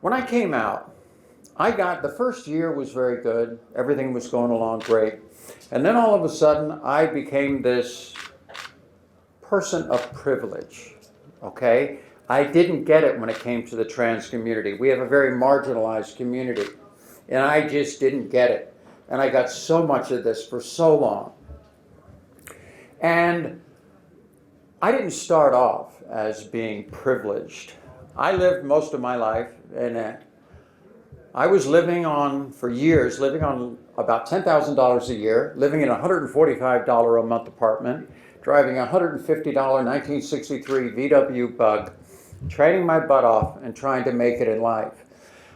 When I came out, the first year was very good. Everything was going along great. And then all of a sudden, I became this person of privilege, okay? I didn't get it when it came to the trans community. We have a very marginalized community, and I just didn't get it. And I got so much of this for so long. And I didn't start off as being privileged. I lived most of my life in I was living on, for years, living on about $10,000 a year, living in a $145 a month apartment, driving a $150 1963 VW Bug, training my butt off and trying to make it in life.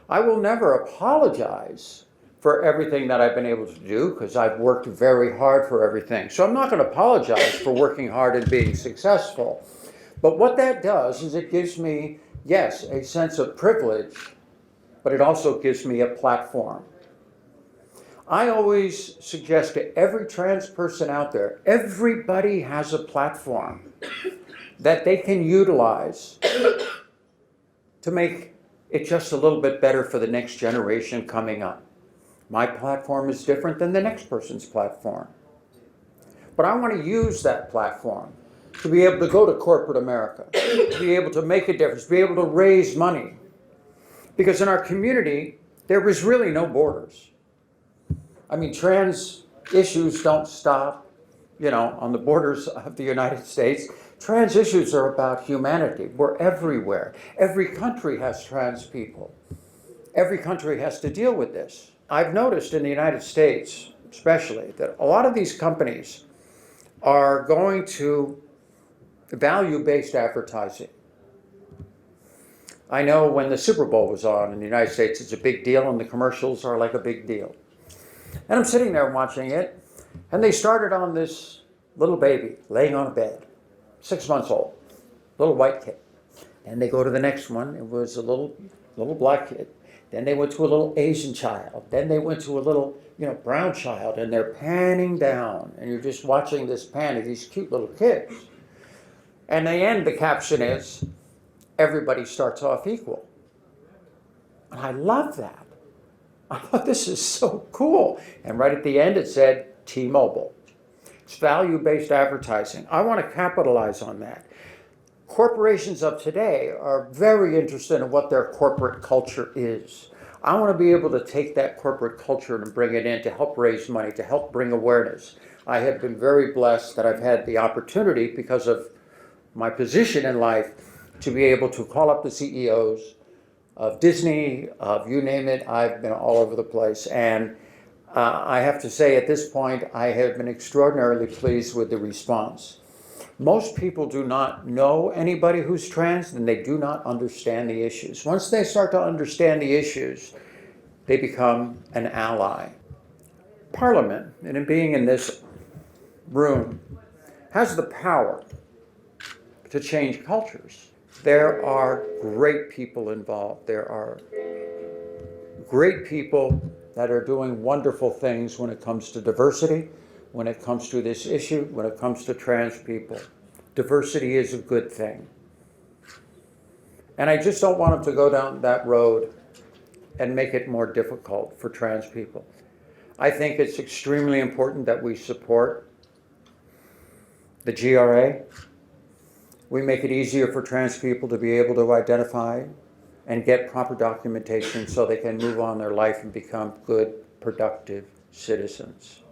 I will never apologize for everything that I've been able to do because I've worked very hard for everything. So I'm not going to apologize for working hard and being successful. But what that does is it gives me, yes, a sense of privilege, but it also gives me a platform. I always suggest to every trans person out there, everybody has a platform that they can utilize to make it just a little bit better for the next generation coming up. My platform is different than the next person's platform. But I want to use that platform to be able to go to corporate America, to be able to make a difference, to be able to raise money. Because in our community, there was really no borders. I mean, trans issues don't stop, on the borders of the United States. Trans issues are about humanity. We're everywhere. Every country has trans people. Every country has to deal with this. I've noticed in the United States, especially, that a lot of these companies are going to value-based advertising. I know when the Super Bowl was on in the United States, it's a big deal, and the commercials are like a big deal. And I'm sitting there watching it, and they started on this little baby laying on a bed, 6 months old, little white kid. And they go to the next one, it was a little black kid. Then they went to a little Asian child. Then they went to a little, brown child, and they're panning down, and you're just watching this pan of these cute little kids. And the end, the caption is, everybody starts off equal. And I love that. I thought, this is so cool. And right at the end it said T-Mobile. It's value-based advertising. I want to capitalize on that. Corporations of today are very interested in what their corporate culture is. I want to be able to take that corporate culture and bring it in to help raise money, to help bring awareness. I have been very blessed that I've had the opportunity, because of my position in life, to be able to call up the CEOs of Disney, of you name it. I've been all over the place. And I have to say, at this point, I have been extraordinarily pleased with the response. Most people do not know anybody who's trans, and they do not understand the issues. Once they start to understand the issues, they become an ally. Parliament, and in being in this room, has the power to change cultures. There are great people involved. There are great people that are doing wonderful things when it comes to diversity, when it comes to this issue, when it comes to trans people. Diversity is a good thing. And I just don't want them to go down that road and make it more difficult for trans people. I think it's extremely important that we support the GRA. We make it easier for trans people to be able to identify and get proper documentation so they can move on their life and become good, productive citizens.